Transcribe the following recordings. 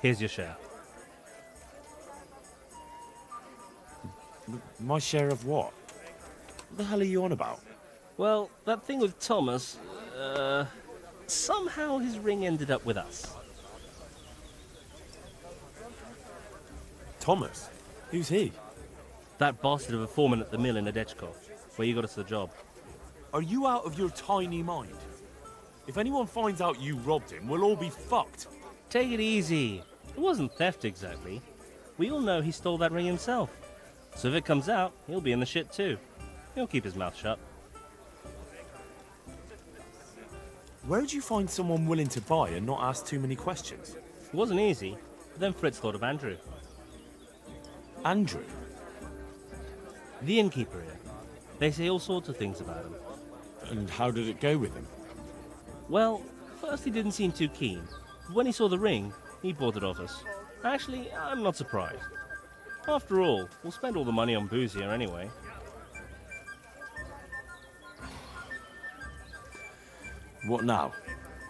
Here's your share. My share of what? What the hell are you on about? Well, that thing with Thomas, somehow his ring ended up with us. Thomas? Who's he? That bastard of a foreman at the mill in Adechko, where you got us the job. Are you out of your tiny mind? If anyone finds out you robbed him, we'll all be fucked. Take it easy. It wasn't theft exactly. We all know he stole that ring himself. So if it comes out, he'll be in the shit too. He'll keep his mouth shut. Where'd you find someone willing to buy and not ask too many questions? It wasn't easy, but then Fritz thought of Andrew. Andrew? The innkeeper here. They say all sorts of things about him. And how did it go with him? Well, first he didn't seem too keen. But when he saw the ring, he bought it off us. Actually, I'm not surprised. After all, we'll spend all the money on booze here anyway. What now?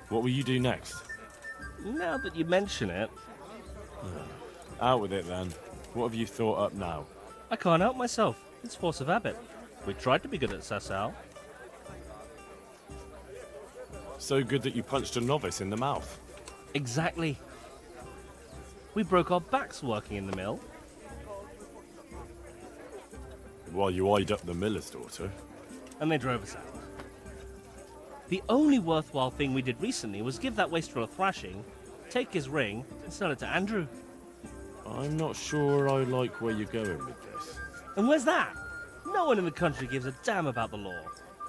What will you do next? Now that you mention it, Out with it then. What have you thought up now? I can't help myself. It's force of habit. We tried to be good at Sasau. So good that you punched a novice in the mouth. Exactly. We broke our backs working in the mill. While you eyed up the miller's daughter. And they drove us out. The only worthwhile thing we did recently was give that wastrel a thrashing, take his ring, and sell it to Andrew. I'm not sure I like where you're going with this. And where's that? No one in the country gives a damn about the law.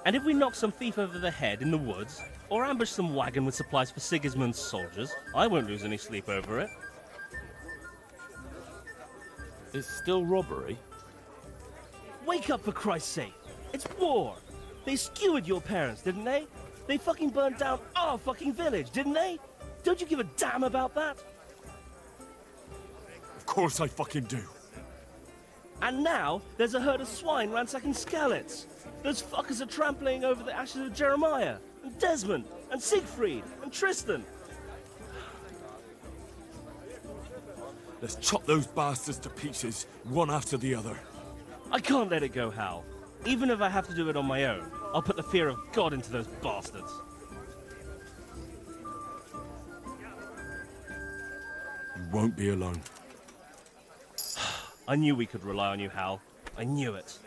And if we knock some thief over the head in the woods, or ambush some wagon with supplies for Sigismund's soldiers, I won't lose any sleep over it. It's still robbery? Wake up, for Christ's sake! It's war! They skewered your parents, didn't they? They fucking burned down our fucking village, didn't they? Don't you give a damn about that? Of course I fucking do. And now, there's a herd of swine ransacking Skalitz. Those fuckers are trampling over the ashes of Jeremiah, and Desmond, and Siegfried, and Tristan. Let's chop those bastards to pieces, one after the other. I can't let it go, Hal. Even if I have to do it on my own, I'll put the fear of God into those bastards. You won't be alone. I knew we could rely on you, Hal. I knew it.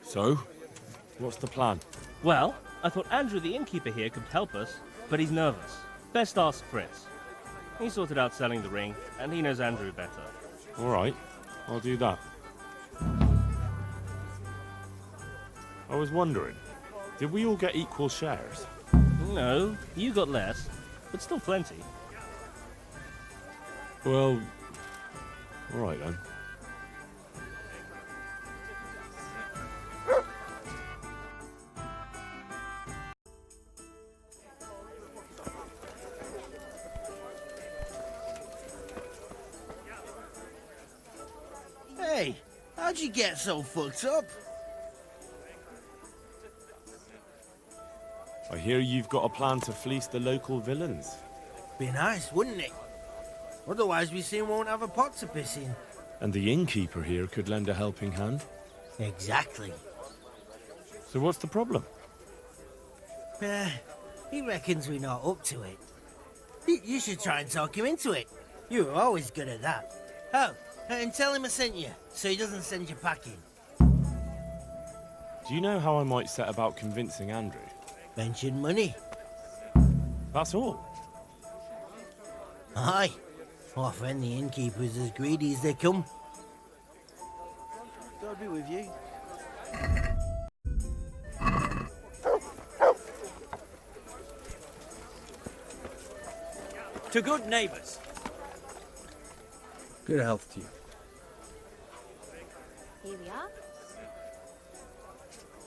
So, what's the plan? Well, I thought Andrew the innkeeper here could help us, but he's nervous. Best ask Fritz. He sorted out selling the ring, and he knows Andrew better. All right, I'll do that. I was wondering, did we all get equal shares? No, you got less, but still plenty. Well, all right then. Hey, how'd you get so fucked up? I hear you've got a plan to fleece the local villains. Be nice, wouldn't it? Otherwise we soon won't have a pot to piss in. And the innkeeper here could lend a helping hand. Exactly. So what's the problem? He reckons we're not up to it. You should try and talk him into it. You were always good at that. Oh, and tell him I sent you, so he doesn't send you packing. Do you know how I might set about convincing Andrew? Mention money. That's all. Aye. Our friend the innkeeper's as greedy as they come. God be with you. To good neighbours. Good health to you. Here we are.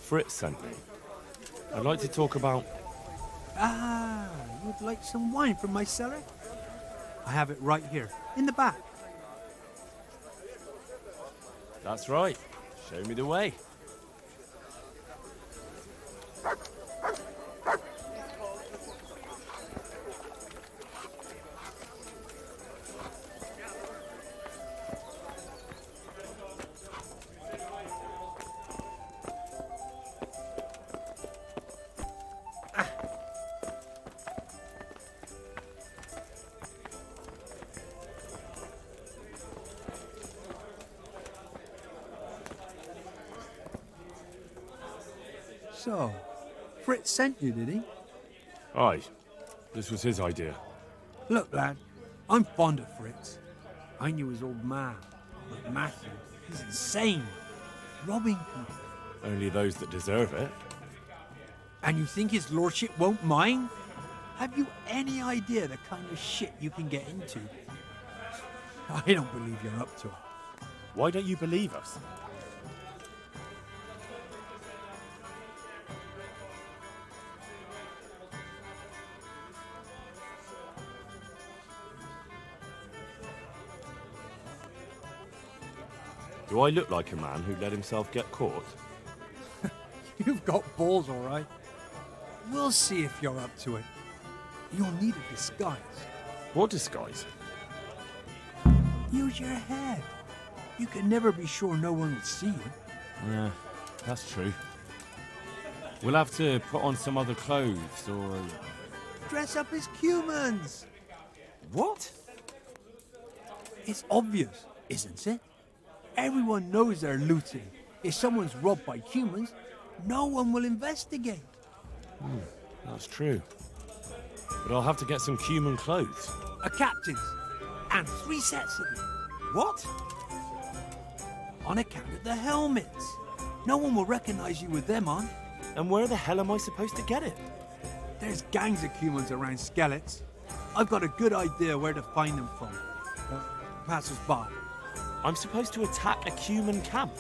Fritz sent me. I'd like to talk about... Ah, you'd like some wine from my cellar? I have it right here, in the back. That's right. Show me the way. So, Fritz sent you, did he? Aye. This was his idea. Look, lad, I'm fond of Fritz. I knew his old man, but Matthew, he's insane. Robbing people. Only those that deserve it. And you think his lordship won't mind? Have you any idea the kind of shit you can get into? I don't believe you're up to it. Why don't you believe us? Do I look like a man who let himself get caught? You've got balls, all right. We'll see if you're up to it. You'll need a disguise. What disguise? Use your head. You can never be sure no one will see you. Yeah, that's true. We'll have to put on some other clothes, or... Dress up as humans. What? It's obvious, isn't it? Everyone knows they're looting. If someone's robbed by humans, no one will investigate. That's true. But I'll have to get some human clothes. A captain's. And 3 sets of them. What? On account of the helmets. No one will recognize you with them on. And where the hell am I supposed to get it? There's gangs of humans around Skellets. I've got a good idea where to find them from. Pass us by. I'm supposed to attack a human camp.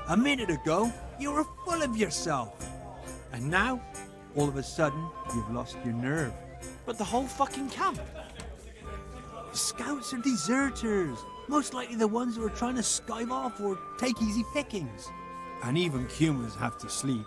A minute ago, you were full of yourself. And now, all of a sudden, you've lost your nerve. But the whole fucking camp. Scouts are deserters. Most likely the ones who are trying to skive off or take easy pickings. And even humans have to sleep.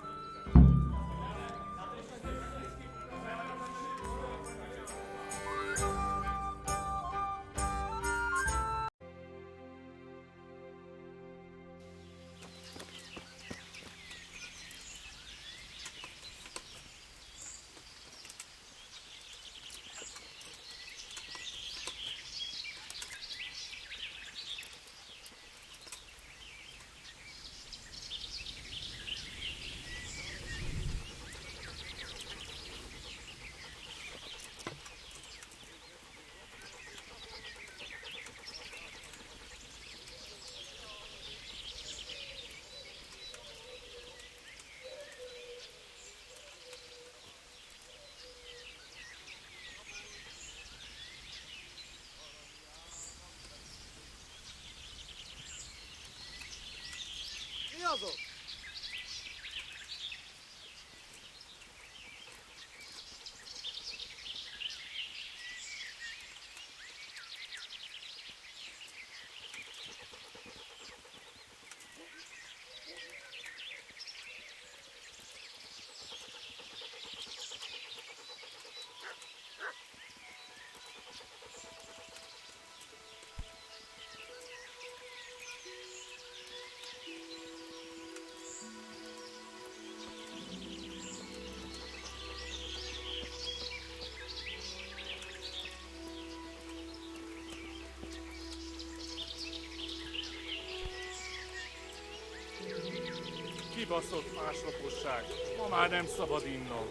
Kibaszott másnaposság. Ma már nem szabad innom.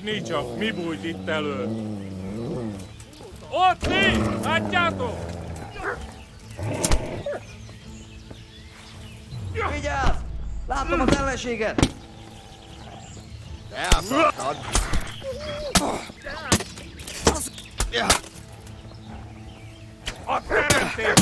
Nicsak, mi bújt itt elő? Ott mi! Látjátok? Vigyázz! Látom az ellenséget! Elszakad! A teremtés!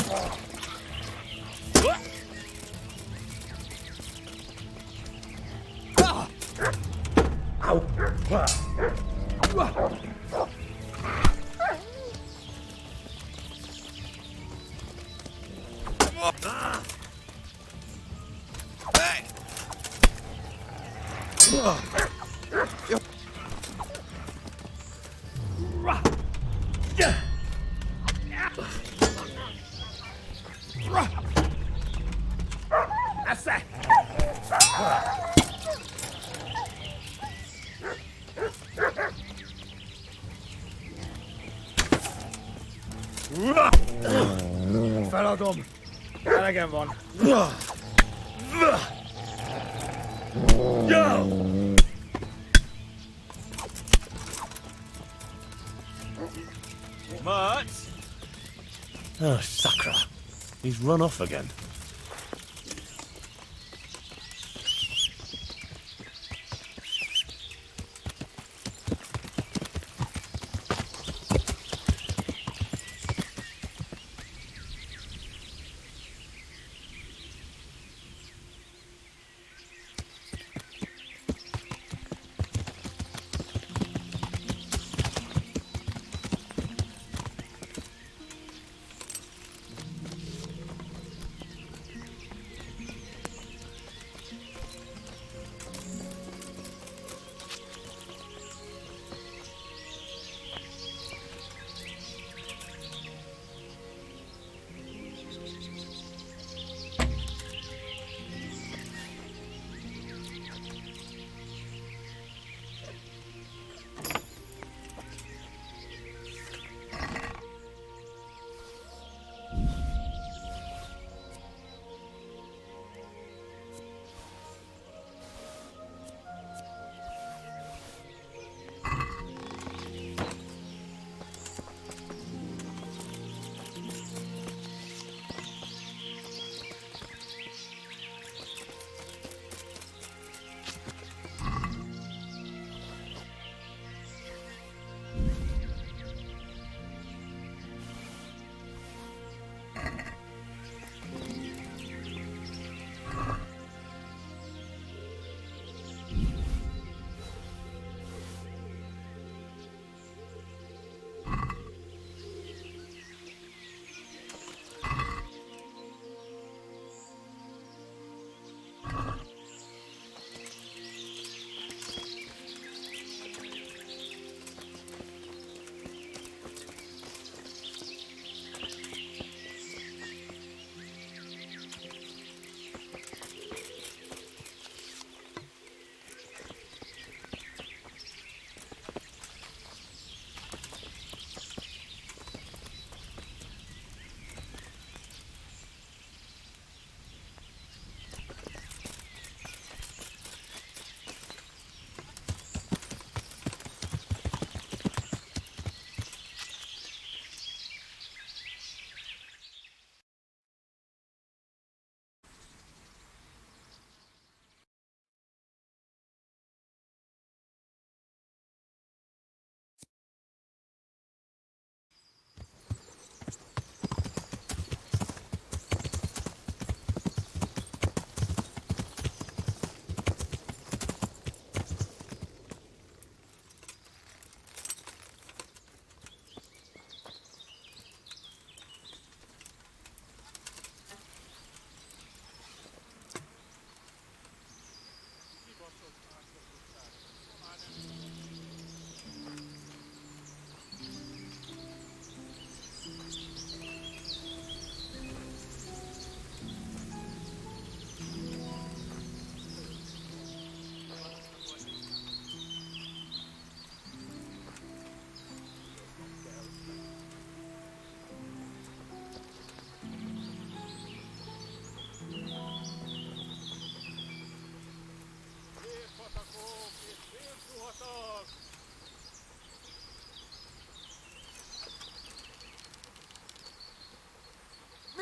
Feladom! elegem van. Mert! Oh, Sakra. He's run off again.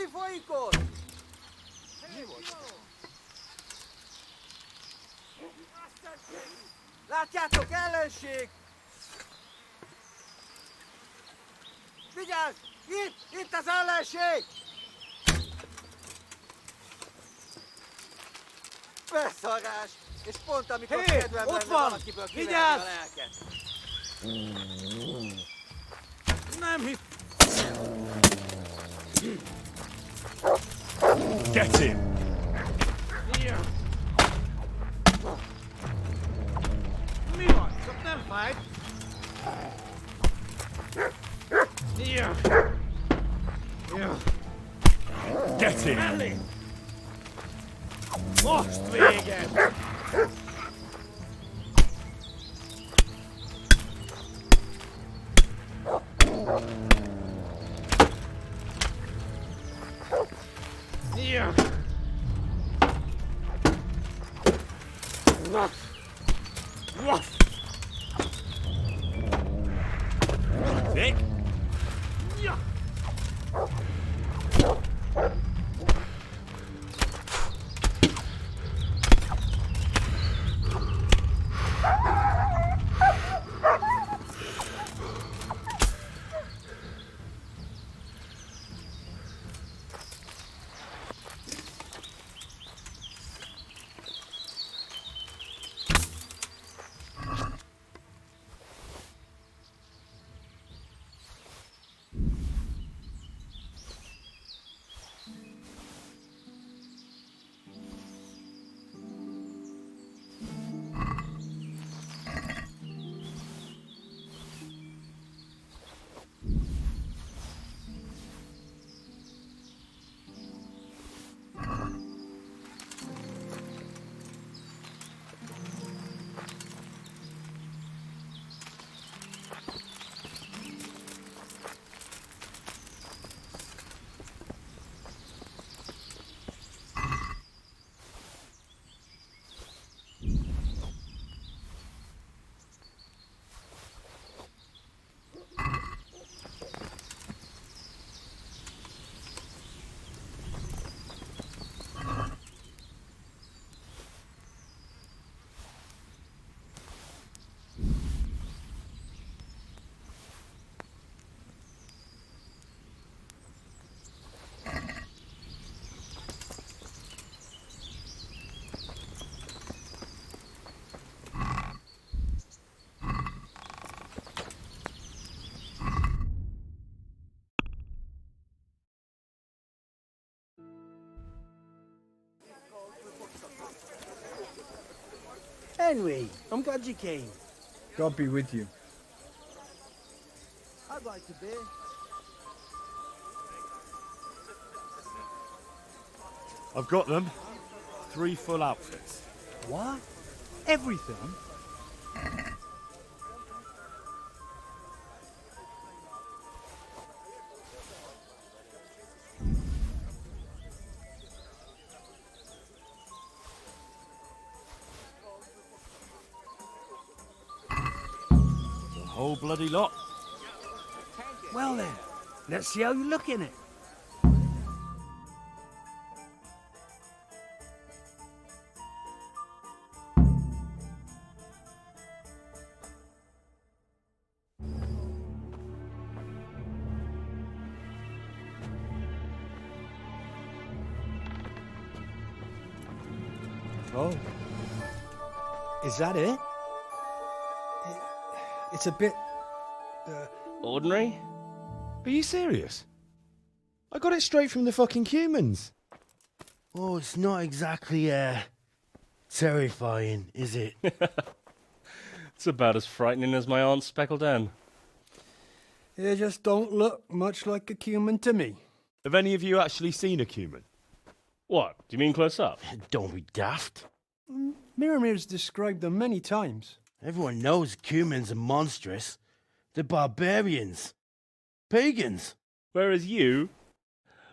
Mi folyik ott? Mi volt? Látjátok, ellenség! Vigyázz! Itt az ellenség! Beszarás! És pont amikor kedvem ott lenne van! valakiből kiverni Vigyázz! a lelket. Nem hisz... Get him! Mi van? Csak nem fáj. Get him! Mellé! Most vége! Henry, I'm glad you came. God be with you. I'd like to beer. I've got them. 3 full outfits. What? Everything? The whole bloody lot. Well then, let's see how you look in it. Oh. Is that it? It's a bit... Ordinary? Are you serious? I got it straight from the fucking humans. Oh, it's not exactly, terrifying, is it? It's about as frightening as my aunt's speckled hen. They just don't look much like a human to me. Have any of you actually seen a cumin? What? Do you mean close up? Don't be daft. Miramir's described them many times. Everyone knows humans are monstrous. They're barbarians. Pagans. Whereas you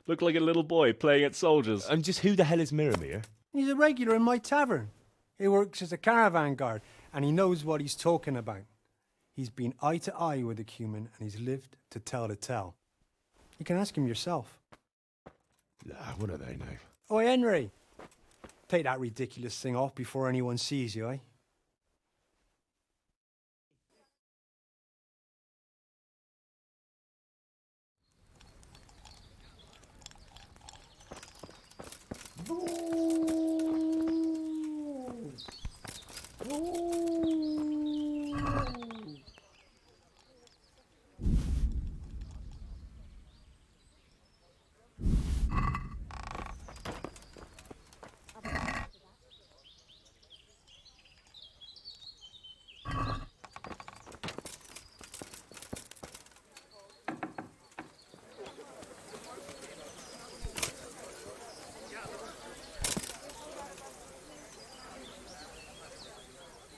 look like a little boy playing at soldiers. And just who the hell is Miramir? He's a regular in my tavern. He works as a caravan guard, and he knows what he's talking about. He's been eye to eye with a human, and he's lived to tell the tale. You can ask him yourself. Nah, what do they know? Oi, Henry. Take that ridiculous thing off before anyone sees you, eh?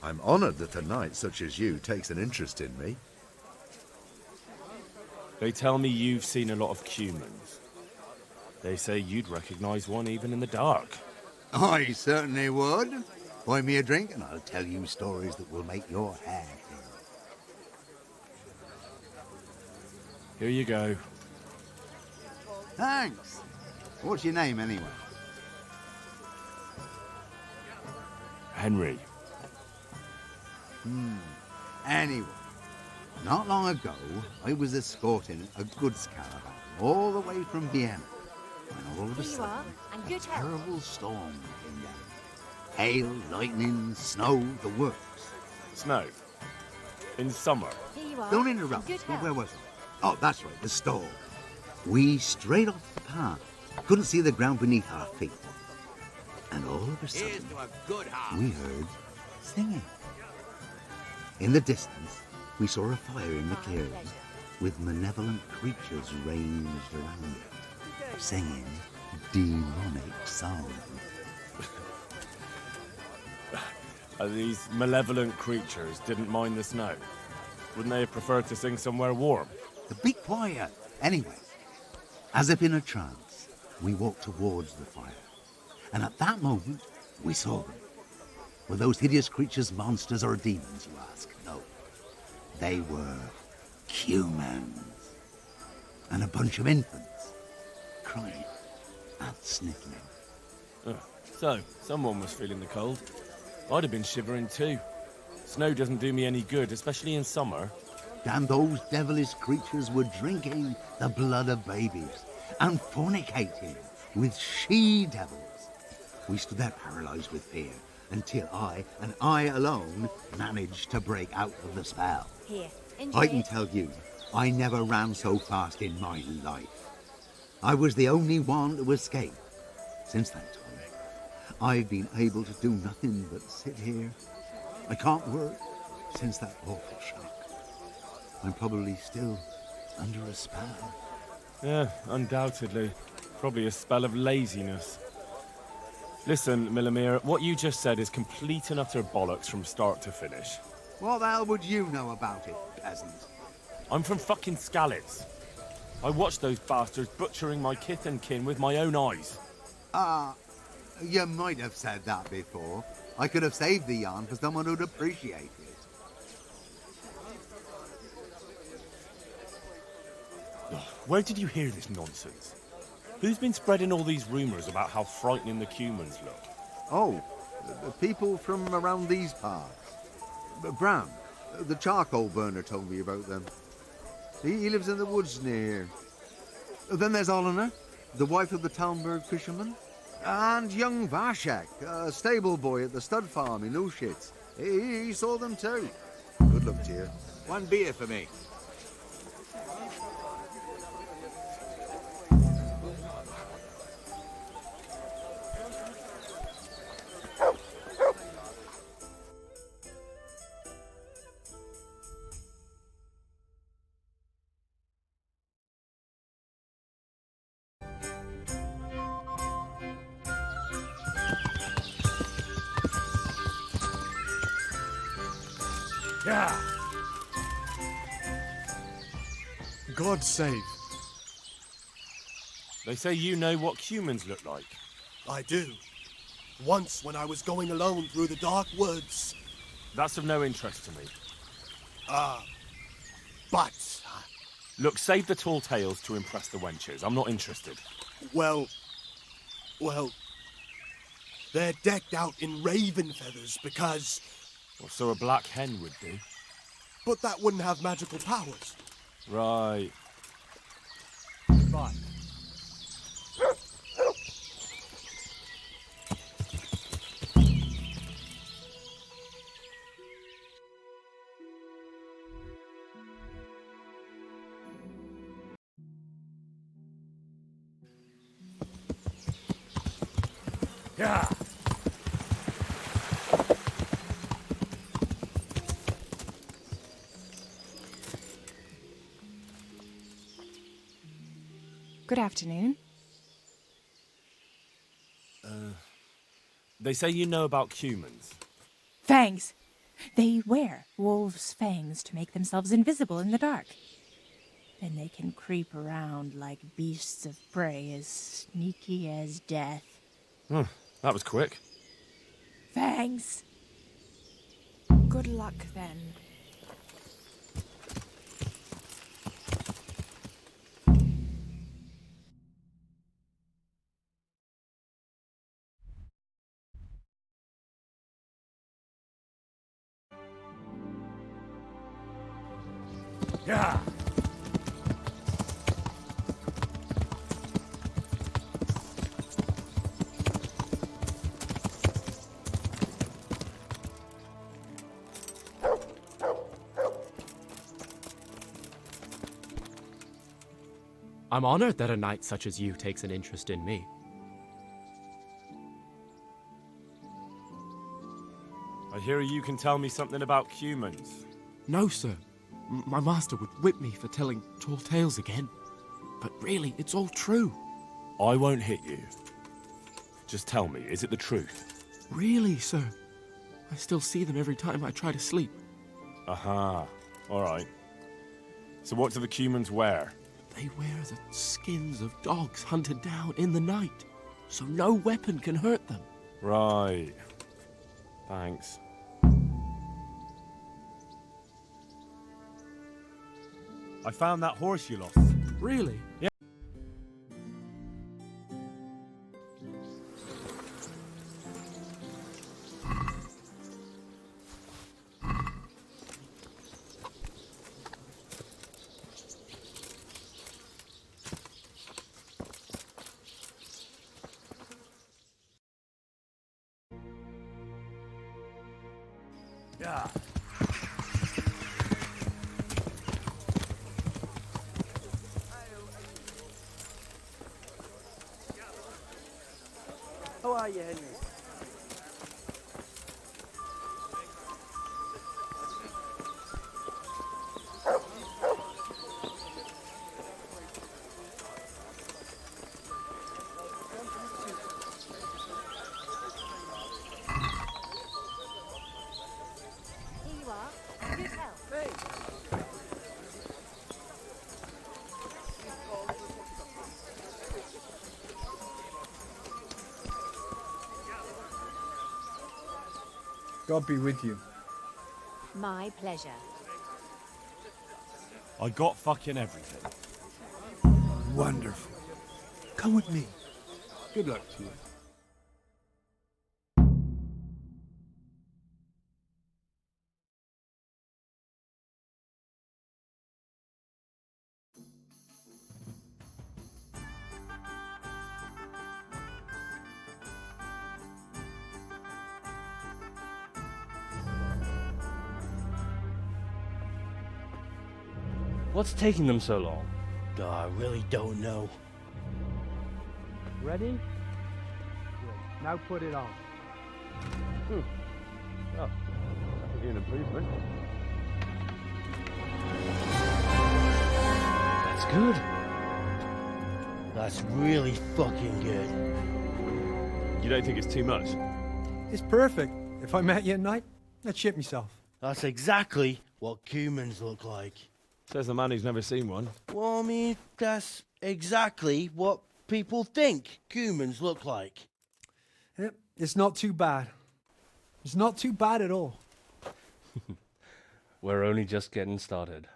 I'm honoured that a knight such as you takes an interest in me. They tell me you've seen a lot of humans. They say you'd recognise one even in the dark. I certainly would. Buy me a drink and I'll tell you stories that will make your hair thin. Here you go. Thanks. What's your name anyway? Henry. Anyway, not long ago, I was escorting a goods caravan all the way from Vienna when all of a sudden a terrible storm came down. Hail, lightning, snow, the works. Snow. In summer. Don't interrupt. Where was I? Oh, that's right, the storm. We strayed off the path. Couldn't see the ground beneath our feet. And all of a sudden, we heard singing. In the distance, we saw a fire in the clearing, with malevolent creatures ranged around it, singing demonic songs. And these malevolent creatures didn't mind the snow. Wouldn't they have preferred to sing somewhere warm? Be quiet. Anyway, as if in a trance, we walked towards the fire. And at that moment, we saw them. Were those hideous creatures monsters or demons, you ask? No. They were humans. And a bunch of infants, crying and sniffling. So, someone was feeling the cold. I'd have been shivering too. Snow doesn't do me any good, especially in summer. And those devilish creatures were drinking the blood of babies and fornicating with she-devils. We stood there paralyzed with fear until I, and I alone, managed to break out of the spell. Here, enjoy I can it. tell you, I never ran so fast in my life. I was the only one to escape. Since that time, I've been able to do nothing but sit here I can't work since that awful shock. I'm probably still under a spell. Yeah, undoubtedly. Probably a spell of laziness. Listen, Millimir, what you just said is complete and utter bollocks from start to finish. What the hell would you know about it, peasant? I'm from fucking Skalitz. I watched those bastards butchering my kith and kin with my own eyes. You might have said that before. I could have saved the yarn for someone who'd appreciate it. Where did you hear this nonsense? Who's been spreading all these rumours about how frightening the humans look? Oh, the people from around these parts. Bram, the charcoal burner told me about them. He lives in the woods near here. Then there's Olener, the wife of the Talmberg fisherman. And young Vashek, a stable boy at the stud farm in Ushitz. He saw them too. Good luck to you. One beer for me. Yeah. God save. They say you know what humans look like. I do. Once when I was going alone through the dark woods. That's of no interest to me. But... Look, save the tall tales to impress the wenches. I'm not interested. Well... They're decked out in raven feathers because... Well, so a black hen would do. But that wouldn't have magical powers. Right. Fine. Yeah. Good afternoon. They say you know about humans. Fangs. They wear wolves' fangs to make themselves invisible in the dark. Then they can creep around like beasts of prey as sneaky as death. That was quick. Fangs. Good luck, then. Yeah. I'm honored that a knight such as you takes an interest in me. I hear you can tell me something about humans. No, sir. My master would whip me for telling tall tales again. But really, it's all true. I won't hit you. Just tell me, is it the truth? Really, sir. I still see them every time I try to sleep. Aha. All right. So what do the humans wear? They wear the skins of dogs hunted down in the night, so no weapon can hurt them. Right. Thanks. I found that horse you lost. Really? Yeah. Yeah. How are you, Henry? God be with you. My pleasure. I got fucking everything. Wonderful. Come with me. Good luck to you. What's taking them so long? I really don't know. Ready? Good. Now put it on. Oh, definitely an improvement. That's good. That's really fucking good. You don't think it's too much? It's perfect. If I met you at night, I'd shit myself. That's exactly what humans look like. Says the man who's never seen one. Well, I mean, that's exactly what people think humans look like. Yep, it's not too bad. It's not too bad at all. We're only just getting started.